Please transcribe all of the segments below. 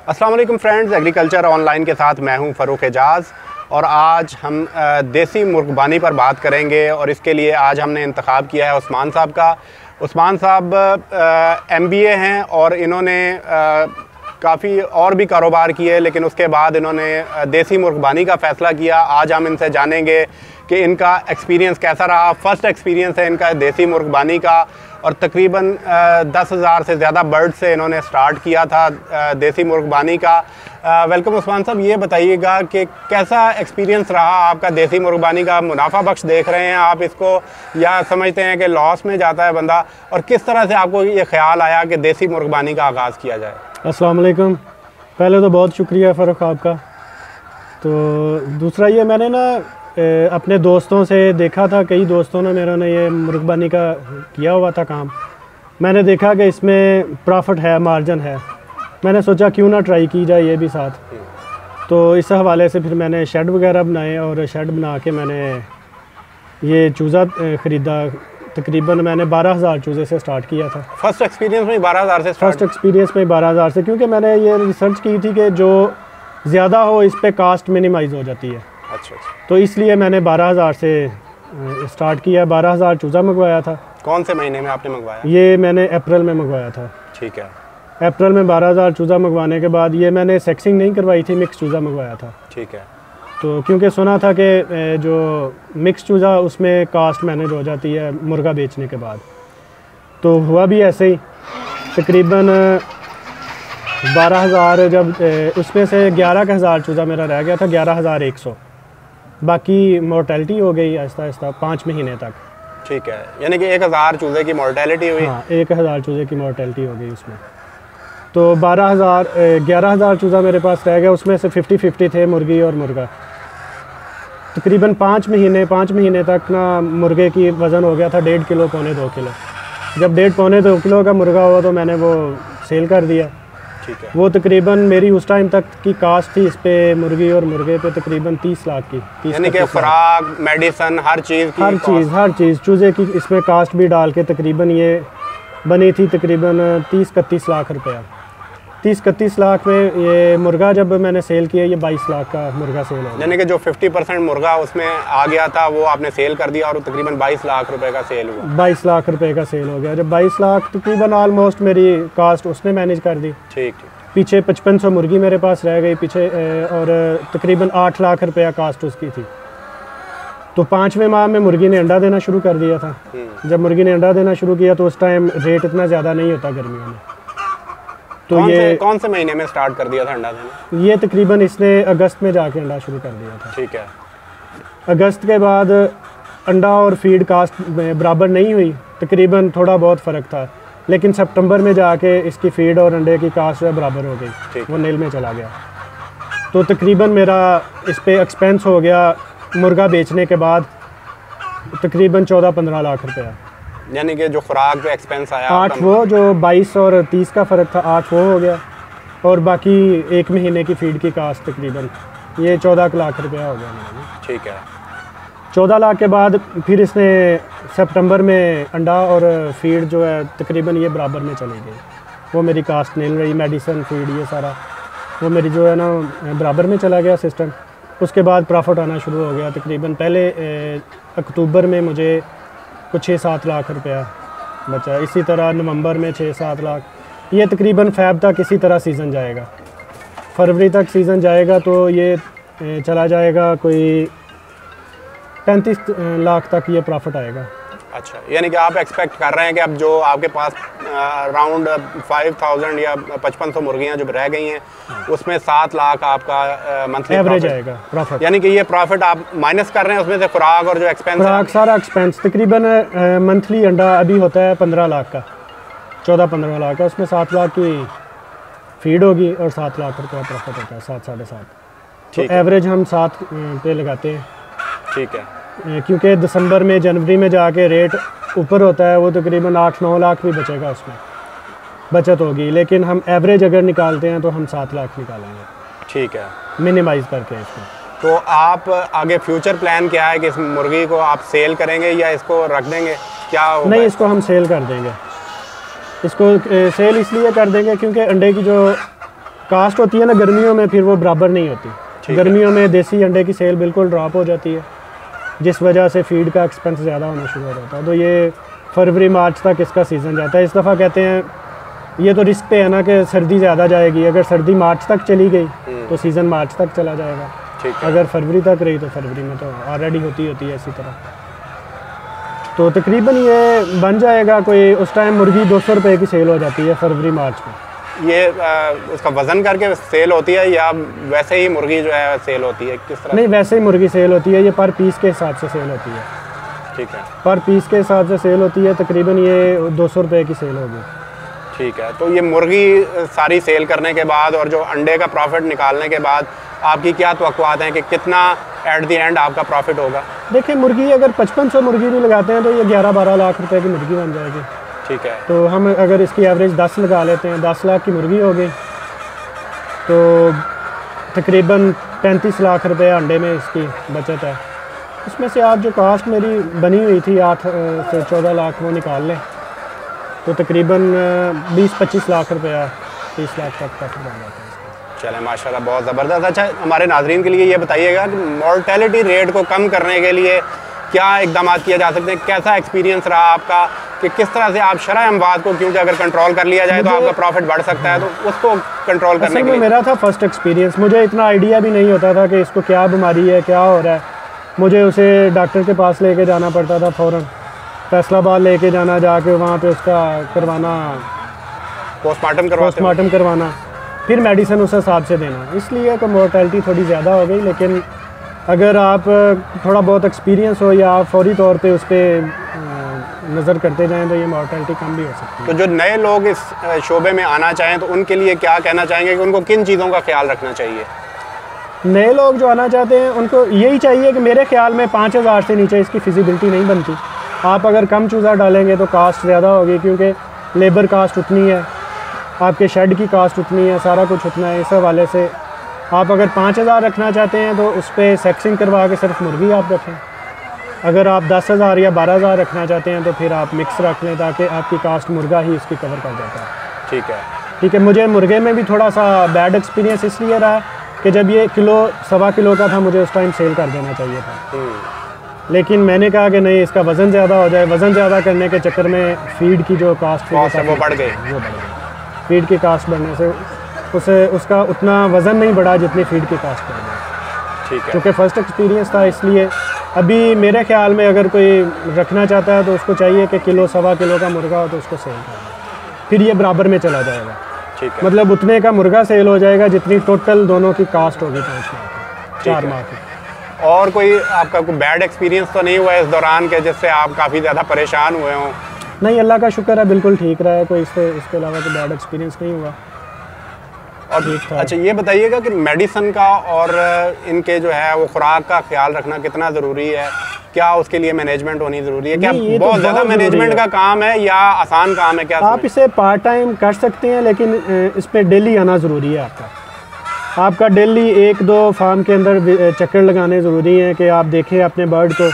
अस्सलाम वालेकुम friends, agriculture online के साथ मैं हूं फ़रूक एजाज़ और आज हम देसी मुर्गबानी पर बात करेंगे। और इसके लिए आज हमने इंतखाब किया है उस्मान साहब का। उस्मान साहब MBA हैं और इन्होंने काफ़ी और भी कारोबार किए, लेकिन उसके बाद इन्होंने देसी मुर्गबानी का फ़ैसला किया। आज हम इनसे जानेंगे कि इनका एक्सपीरियंस कैसा रहा। फ़र्स्ट एक्सपीरियंस है इनका देसी मुर्गबानी का और तकरीबन 10,000 से ज़्यादा बर्ड से इन्होंने स्टार्ट किया था देसी मुर्गबानी का। वेलकम उस्मान साहब, ये बताइएगा कि कैसा एक्सपीरियंस रहा आपका देसी मुर्गबानी का। मुनाफा बख्श देख रहे हैं आप इसको या समझते हैं कि लॉस में जाता है बंदा, और किस तरह से आपको ये ख्याल आया कि देसी मुर्गबानी का आगाज़ किया जाए? अस्सलाम वालेकुम। पहले तो बहुत शुक्रिया फ़रूक आपका। तो दूसरा ये मैंने ना अपने दोस्तों से देखा था, कई दोस्तों ने मेरे ने ये मुर्गबानी का किया हुआ था काम। मैंने देखा कि इसमें प्रॉफिट है, मार्जिन है। मैंने सोचा क्यों ना ट्राई की जाए ये भी साथ। तो इस हवाले से फिर मैंने शेड वगैरह बनाए और शेड बना के मैंने ये चूज़ा ख़रीदा। तकरीबन मैंने 12,000 चूज़े से स्टार्ट किया था। फर्स्ट एक्सपीरियंस में 12,000 से फर्स्ट एक्सपीरियंस में 12,000 से, क्योंकि मैंने ये रिसर्च की थी कि जो ज़्यादा हो इस पे कास्ट मिनिमाइज़ हो जाती है। अच्छा। तो इसलिए मैंने 12,000 से स्टार्ट किया। 12,000 चूज़ा मंगवाया था। कौन से महीने में आपने मंगवाया? ये मैंने अप्रैल में मंगवाया था। ठीक है। अप्रैल में 12,000 चूज़ा मंगवाने के बाद ये मैंने सेक्सिंग नहीं करवाई थी, मिक्स चूज़ा मंगवाया था। ठीक है। तो क्योंकि सुना था कि जो मिक्स चूज़ा उसमें कास्ट मैनेज हो जाती है मुर्गा बेचने के बाद। तो हुआ भी ऐसे ही। तकरीबन 12,000 जब उसमें से 11,000 चूज़ा मेरा रह गया था, 11,100। बाकी मोर्टेलिटी हो गई आहिस्ता आहिस्ता 5 महीने तक। ठीक है, यानी कि 1,000 चूज़े की मोर्टेलिटी हुई। हाँ, 1,000 चूज़े की मोर्टेलिटी हो गई उसमें। तो 11,000 चूज़ा मेरे पास रह गया। उसमें से 50-50 थे मुर्गी और मुर्गा। तकरीबन 5 महीने तक ना मुर्गे की वज़न हो गया था 1.5 किलो, 1.25 किलो। जब 1.5-1.25 किलो का मुर्गा हुआ तो मैंने वो सेल कर दिया। ठीक है। वो तकरीबन मेरी उस टाइम तक की कास्ट थी इस पे, मुर्गी और मुर्गे पे तकरीबन 30 लाख की। यानी कि खुराक, मेडिसन, हर चीज़ चूज़े की इसमें कास्ट भी डाल के तकरीबन ये बनी थी तकरीबन 30-31 लाख रुपया। 30-31 लाख में ये मुर्गा जब मैंने सेल किया, ये 22 लाख का मुर्गा सेल हो गया। यानी कि जो 50% मुर्गा उसमें आ गया था वो आपने सेल कर दिया और तकरीबन 22 लाख रुपए का सेल हुआ। 22 लाख रुपए का सेल हो गया। जब 22 लाख तकरीबन ऑलमोस्ट मेरी कास्ट उसने मैनेज कर दी। ठीक। पीछे 5500 मुर्गी मेरे पास रह गई पीछे, और तकरीबन 8 लाख रुपया कास्ट उसकी थी। तो 5वें माह में मुर्गी ने अंडा देना शुरू कर दिया था। जब मुर्गी ने अंडा देना शुरू किया तो उस टाइम रेट इतना ज़्यादा नहीं होता गर्मियों में। तो कौन से महीने में स्टार्ट कर दिया था अंडा देना? ये तकरीबन इसने अगस्त में जाके अंडा शुरू कर दिया था। ठीक है। अगस्त के बाद अंडा और फीड कास्ट में बराबर नहीं हुई, तकरीबन थोड़ा बहुत फ़र्क था। लेकिन सितंबर में जाके इसकी फीड और अंडे की कास्ट जो है बराबर हो गई, वो नील में चला गया। तो तकरीबन मेरा इस पे एक्सपेंस हो गया मुर्गा बेचने के बाद तकरीबन 14-15 लाख रुपया। यानी कि जो खुराक पे एक्सपेंस आया 8 वो जो 22 और 30 का फ़र्क था, 8 वो हो गया, और बाकी 1 महीने की फीड की कास्ट तकरीबन ये 14 लाख रुपया हो गया मेरा। ठीक है। 14 लाख के बाद फिर इसने सितंबर में अंडा और फीड जो है तकरीबन ये बराबर में चली गई। वो मेरी कास्ट नील रही, मेडिसन, फीड, ये सारा वो मेरी जो है ना बराबर में चला गया सिस्टम। उसके बाद प्रॉफिट आना शुरू हो गया। तकरीबन पहले अक्टूबर में मुझे कुछ 6-7 लाख रुपया बचा। इसी तरह नवंबर में 6-7 लाख। ये तकरीबन फ़ैब तक इसी तरह सीज़न जाएगा। फरवरी तक सीज़न जाएगा तो ये चला जाएगा कोई 35 लाख तक ये प्रॉफिट आएगा। अच्छा, यानी कि आप एक्सपेक्ट कर रहे हैं कि अब जो आपके पास अराउंड 5,000 या 5500 मुर्गियाँ जो रह गई हैं उसमें 7 लाख आपका मंथली एवरेज आएगा प्रॉफिट। यानी कि ये प्रॉफिट आप माइनस कर रहे हैं उसमें से खुराक और जो एक्सपेंस, खुराक सारा एक्सपेंस। तकरीबन मंथली अंडा अभी होता है 15 लाख का, 14-15 लाख का। उसमें 7 लाख की फीड होगी और 7 लाख रुपया प्रॉफिट होता है, 7-7.5। तो एवरेज हम 7 पे लगाते हैं। ठीक है। क्योंकि दिसंबर में, जनवरी में जाके रेट ऊपर होता है, वो तकरीबन 8-9 लाख भी बचेगा, उसमें बचत होगी। लेकिन हम एवरेज अगर निकालते हैं तो हम 7 लाख निकालेंगे। ठीक है, मिनिमाइज़ करके इसमें। तो आप आगे फ्यूचर प्लान क्या है कि इस मुर्गी को आप सेल करेंगे या इसको रख देंगे, क्या होगा? नहीं, इसको हम सेल कर देंगे। इसको सेल इसलिए कर देंगे क्योंकि अंडे की जो कास्ट होती है ना गर्मियों में, फिर वो बराबर नहीं होती। गर्मियों में देसी अंडे की सेल बिल्कुल ड्रॉप हो जाती है, जिस वजह से फीड का एक्सपेंस ज़्यादा होना शुरू हो जाता है। तो ये फरवरी मार्च तक इसका सीज़न जाता है। इस दफ़ा कहते हैं ये तो रिस्क पे है ना कि सर्दी ज़्यादा जाएगी, अगर सर्दी मार्च तक चली गई तो सीज़न मार्च तक चला जाएगा, अगर फरवरी तक रही तो फरवरी में तो ऑलरेडी होती है इसी तरह। तो तकरीबन ये बन जाएगा कोई, उस टाइम मुर्गी 200 रुपये की सेल हो जाती है फरवरी मार्च में। ये उसका वज़न करके सेल होती है या वैसे ही मुर्गी जो है सेल होती है, किस तरह? नहीं, वैसे ही मुर्गी सेल होती है, ये पर पीस के हिसाब से सेल होती है। ठीक है, पर पीस के हिसाब से सेल होती है, तकरीबन ये 200 रुपये की सेल होगी। ठीक है, तो ये मुर्गी सारी सेल करने के बाद और जो अंडे का प्रॉफिट निकालने के बाद आपकी क्या तवक्कुआत हैं कि कितना एट द एंड आपका प्रॉफिट होगा? देखिए, मुर्गी अगर 5500 मुर्गी भी लगाते हैं तो ये 11-12 लाख रुपए की मुर्गी बन जाएगी। ठीक है, तो हम अगर इसकी एवरेज 10 लगा लेते हैं, 10 लाख की मुर्गी हो गई, तो तकरीबन 35 लाख रुपए अंडे में इसकी बचत है। इसमें से आप जो कास्ट मेरी बनी हुई थी 8 से 14 लाख वो निकाल लें तो तकरीबन 20-25 लाख रुपया 30 लाख तक प्रॉफिट बन जाता है। चलें, माशाल्लाह, बहुत ज़बरदस्त। अच्छा, हमारे नाजरीन के लिए ये बताइएगा कि मॉर्टेलिटी रेट को कम करने के लिए क्या इकदाम किए जा सकते हैं? कैसा एक्सपीरियंस रहा आपका कि किस तरह से आप शरह अमवात को, क्योंकि अगर कंट्रोल कर लिया जाए तो आपका प्रॉफिट बढ़ सकता है, तो उसको कंट्रोल करने के लिए? मेरा था फर्स्ट एक्सपीरियंस, मुझे इतना आइडिया भी नहीं होता था कि इसको क्या बीमारी है, क्या हो रहा है। मुझे उसे डॉक्टर के पास लेके जाना पड़ता था, फ़ौरन फैसलाबाद लेके जाना, जाके वहाँ पे उसका करवाना, पोस्टमार्टम करवाना, फिर मेडिसिन उस हिसाब से देना। इसलिए तो मोर्टेलिटी थोड़ी ज़्यादा हो गई। लेकिन अगर आप थोड़ा बहुत एक्सपीरियंस हो या आप फौरी तौर पे उस पर नज़र करते जाएं तो ये मोर्टेलिटी कम भी हो सकती है। तो जो नए लोग इस शोबे में आना चाहें तो उनके लिए क्या कहना चाहेंगे कि उनको किन चीज़ों का ख्याल रखना चाहिए? नए लोग जो आना चाहते हैं उनको यही चाहिए कि मेरे ख्याल में 5000 से नीचे इसकी फिजिबिलिटी नहीं बनती। आप अगर कम चूज़ा डालेंगे तो कास्ट ज़्यादा होगी, क्योंकि लेबर कास्ट उतनी है, आपके शेड की कास्ट उतनी है, सारा कुछ उतना है। इस हवाले से आप अगर 5000 रखना चाहते हैं तो उस पर सेक्सिंग करवा के सिर्फ मुर्गी आप रखें। अगर आप 10,000 या 12,000 रखना चाहते हैं तो फिर आप मिक्स रख लें, ताकि आपकी कास्ट मुर्गा ही इसकी कवर कर जाता है। ठीक है। मुझे मुर्गे में भी थोड़ा सा बैड एक्सपीरियंस इसलिए रहा कि जब ये किलो 1.25 किलो का था, मुझे उस टाइम सेल कर देना चाहिए था। लेकिन मैंने कहा कि नहीं, इसका वज़न ज़्यादा हो जाए। वज़न ज़्यादा करने के चक्कर में फीड की जो कास्ट वो बढ़ गई। फीड की कास्ट बढ़ने से उसका उतना वज़न नहीं बढ़ा जितनी फीड की कास्ट बढ़ गई। ठीक है, क्योंकि फ़र्स्ट एक्सपीरियंस था, इसलिए अभी मेरे ख्याल में अगर कोई रखना चाहता है तो उसको चाहिए कि किलो 1.25 किलो का मुर्गा हो तो उसको सेल कर दे, फिर ये बराबर में चला जाएगा। ठीक है, मतलब उतने का मुर्गा सेल हो जाएगा जितनी टोटल दोनों की कास्ट होगी 5 माह की, 4 माह की। और कोई आपका कोई बैड एक्सपीरियंस तो नहीं हुआ इस दौरान के जिससे आप काफ़ी ज़्यादा परेशान हुए हों? नहीं, अल्लाह का शुक्र है, बिल्कुल ठीक रहा है, कोई इसके अलावा कोई बैड एक्सपीरियंस नहीं हुआ। और अच्छा, ये बताइएगा कि मेडिसिन का और इनके जो है वो खुराक का ख्याल रखना कितना ज़रूरी है? क्या उसके लिए मैनेजमेंट होनी ज़रूरी है? क्या बहुत ज़्यादा मैनेजमेंट का काम है या आसान काम है? क्या आप इसे पार्ट टाइम कर सकते हैं, लेकिन इस पर डेली आना ज़रूरी है। आपका डेली 1-2 फार्म के अंदर चक्कर लगाने ज़रूरी हैं कि आप देखें अपने बर्ड को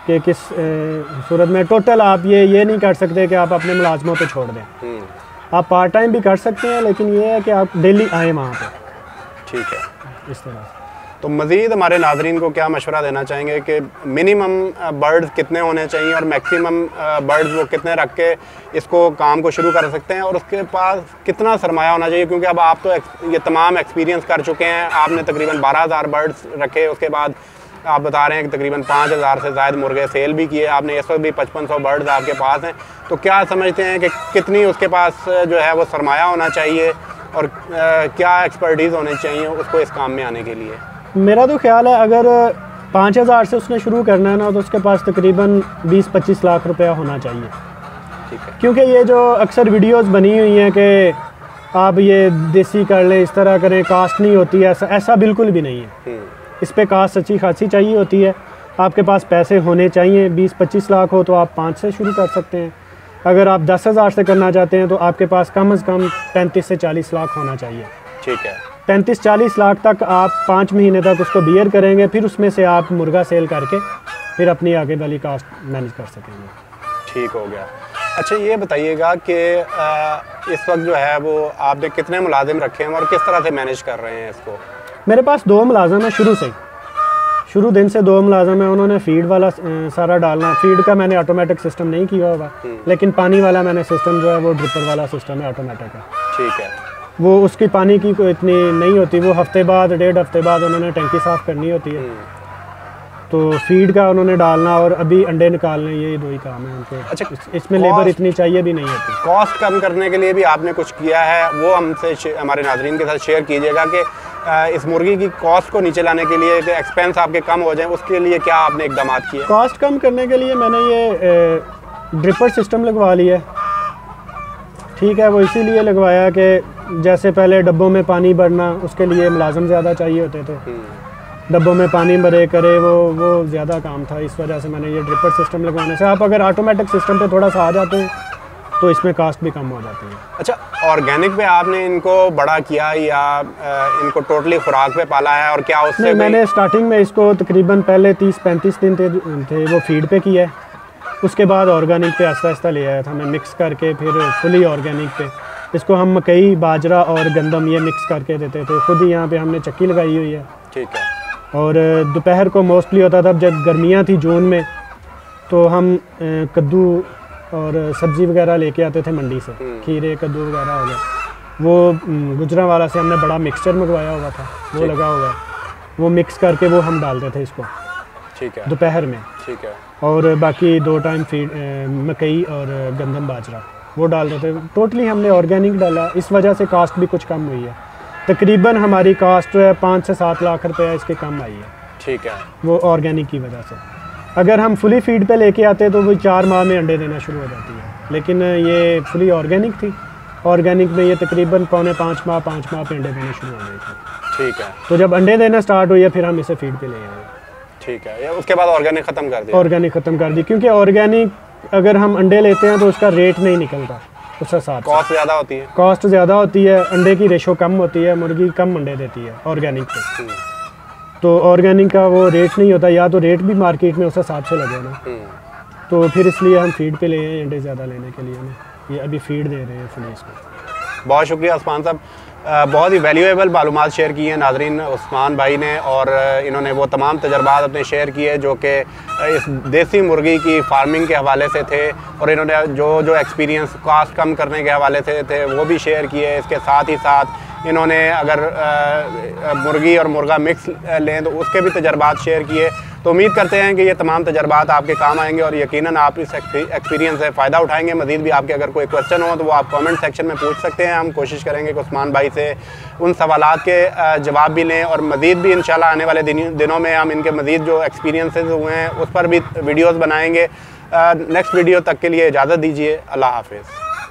कि किस सूरत में। टोटल आप ये नहीं कर सकते कि आप अपने मुलाजमों पे छोड़ दें। आप पार्ट टाइम भी कर सकते हैं, लेकिन ये है कि आप डेली आएँ वहाँ पे। ठीक है, इस तरह। तो मज़ीद हमारे नाज़रीन को क्या मशवरा देना चाहेंगे कि मिनिमम बर्ड्स कितने होने चाहिए और मैक्सिमम बर्ड्स वो कितने रख के इसको काम को शुरू कर सकते हैं, और उसके पास कितना सरमाया होना चाहिए? क्योंकि अब आप तो ये तमाम एक्सपीरियंस कर चुके हैं। आपने तकरीबन 12,000 बर्ड्स रखे, उसके बाद आप बता रहे हैं कि तकरीबन 5,000 से ज़ायद मुर्गे सेल भी किए आपने। इस वक्त भी 5500 बर्ड्स आपके पास हैं। तो क्या समझते हैं कि कितनी उसके पास जो है वो सरमाया होना चाहिए और क्या एक्सपर्टीज़ होनी चाहिए उसको इस काम में आने के लिए? मेरा तो ख्याल है अगर 5,000 से उसने शुरू करना है ना, तो उसके पास तकरीबन 20-25 लाख रुपया होना चाहिए। ठीक है, क्योंकि ये जो अक्सर वीडियोस बनी हुई हैं कि आप ये देसी कर लें, इस तरह करें, कास्ट नहीं होती है, ऐसा बिल्कुल भी नहीं है। इस पे कास्ट अच्छी खासी चाहिए होती है। आपके पास पैसे होने चाहिए। 20-25 लाख हो तो आप 5 से शुरू कर सकते हैं। अगर आप 10,000 से करना चाहते हैं तो आपके पास कम से कम 35 से 40 लाख होना चाहिए। ठीक है, 35-40 लाख तक आप 5 महीने तक उसको बियर करेंगे, फिर उसमें से आप मुर्गा सेल करके फिर अपनी आगे वाली कास्ट मैनेज कर सकेंगे। ठीक हो गया। अच्छा ये बताइएगा कि इस वक्त जो है वो आपने कितने मुलाजिम रखे हैं और किस तरह से मैनेज कर रहे हैं इसको? मेरे पास 2 मुलाजिम हैं शुरू से, शुरू दिन से 2 मुलाजिम हैं। उन्होंने फीड वाला सारा डालना, फीड का मैंने ऑटोमेटिक सिस्टम नहीं किया होगा, लेकिन पानी वाला मैंने सिस्टम जो है वो ड्रिपर वाला सिस्टम है, ऑटोमेटिक है। ठीक है। वो उसकी पानी की कोई इतनी नहीं होती, वो हफ्ते बाद 1.5 हफ्ते बाद उन्होंने टंकी साफ़ करनी होती है। तो फीड का उन्होंने डालना और अभी अंडे निकालने, ये 2 ही काम है उनके। अच्छा, इसमें लेबर इतनी चाहिए भी नहीं होती। कॉस्ट कम करने के लिए भी आपने कुछ किया है, वो हमसे हमारे नाजरीन के साथ शेयर कीजिएगा कि इस मुर्गी की कॉस्ट को नीचे लाने के लिए, एक्सपेंस आपके कम हो जाए, उसके लिए क्या आपने इकदाम किए? कॉस्ट कम करने के लिए मैंने ये ड्रिपर सिस्टम लगवा लिया। ठीक है, वो इसीलिए लगवाया कि जैसे पहले डब्बों में पानी भरना, उसके लिए मुलाजम ज़्यादा चाहिए होते थे, डब्बों में पानी भरे करे, वो ज़्यादा काम था। इस वजह से मैंने ये ड्रिपर सिस्टम लगवाने से, आप अगर ऑटोमेटिक सिस्टम पे थोड़ा सा आ जाते हैं तो इसमें कास्ट भी कम हो जाती है। अच्छा, ऑर्गेनिक पे आपने इनको बड़ा किया या इनको टोटली खुराक पे पाला है, और क्या उससे? नहीं, मैंने स्टार्टिंग में इसको तकरीबन पहले 30-35 दिन थे वो फीड पे किया है, उसके बाद ऑर्गेनिक पे आहिस्ता आहिस्ता ले आया था मैं मिक्स करके, फिर फुली ऑर्गेनिक पे। इसको हम मकई, बाजरा और गंदम ये मिक्स करके देते थे, खुद ही यहाँ पे हमने चक्की लगाई हुई है। ठीक है। और दोपहर को मोस्टली होता था, जब गर्मियाँ थी जून में, तो हम कद्दू और सब्ज़ी वगैरह लेके आते थे मंडी से, खीरे कद्दू वगैरह हो गए, वो गुजरा वाला से हमने बड़ा मिक्सचर मंगवाया हुआ था, वो लगा हुआ है, वो मिक्स करके वो हम डालते थे इसको। ठीक है। दोपहर में। ठीक है। और बाकी 2 टाइम फीड मकई और गंदम बाजरा वो डाल देते थे। टोटली हमने ऑर्गेनिक डाला, इस वजह से कास्ट भी कुछ कम हुई है। तकरीबन हमारी कास्ट जो है 5 से 7 लाख रुपये इसके कम आई है। ठीक है। वो ऑर्गेनिक की वजह से। अगर हम फुली फीड पे लेके आते तो वो 4 माह में अंडे देना शुरू हो जाती है, लेकिन ये फुली ऑर्गेनिक थी। ऑर्गेनिक में ये तकरीबन 4.5 माह 5 माह पे अंडे देना शुरू हो गए थे। ठीक है। तो जब अंडे देना स्टार्ट हुई है फिर हम इसे फीड पे ले आए। ठीक है, उसके बाद ऑर्गेनिक ख़त्म कर दिया? ऑर्गेनिक ख़त्म कर दी, क्योंकि ऑर्गेनिक अगर हम अंडे लेते हैं तो उसका रेट नहीं निकलता, उस हिसाब से कॉस्ट ज़्यादा होती है। कॉस्ट ज़्यादा होती है, अंडे की रेशो कम होती है, मुर्गी कम अंडे देती है ऑर्गेनिक पे। तो ऑर्गेनिक का वो रेट नहीं होता, या तो रेट भी मार्केट में उस हिसाब से लगे ना, तो फिर इसलिए हम फीड पे ले आए अंडे ज़्यादा लेने के लिए ना। ये अभी फीड दे रहे हैं फिर इसको। बहुत शुक्रिया उस्मान साहब, बहुत ही वैल्यूएबल मालूमात शेयर की हैं नाजरीन उस्मान भाई ने, और इन्होंने वो तमाम तजर्बात अपने शेयर किए जो कि इस देसी मुर्गी की फार्मिंग के हवाले से थे, और इन्होंने जो एक्सपीरियंस कास्ट कम करने के हवाले से थे वो भी शेयर किए। इसके साथ ही साथ इन्होंने अगर मुर्गी और मुर्गा मिक्स लें तो उसके भी तजर्बात शेयर किए। तो उम्मीद करते हैं कि ये तमाम तजर्बात आपके काम आएंगे और यकीनन आप इस एक्सपीरियंस से फ़ायदा उठाएंगे। मज़ीद भी आपके अगर कोई क्वेश्चन हो तो वो आप कमेंट सेक्शन में पूछ सकते हैं। हम कोशिश करेंगे कि उस्मान भाई से उन सवालात के जवाब भी लें, और मज़ीद भी इंशाल्लाह आने वाले दिनों में हम इनके मज़ीद जो एक्सपीरियंसेस हुए हैं उस पर भी वीडियोज़ बनाएँगे। नेक्स्ट वीडियो तक के लिए इजाज़त दीजिए। अल्लाह हाफ़िज़।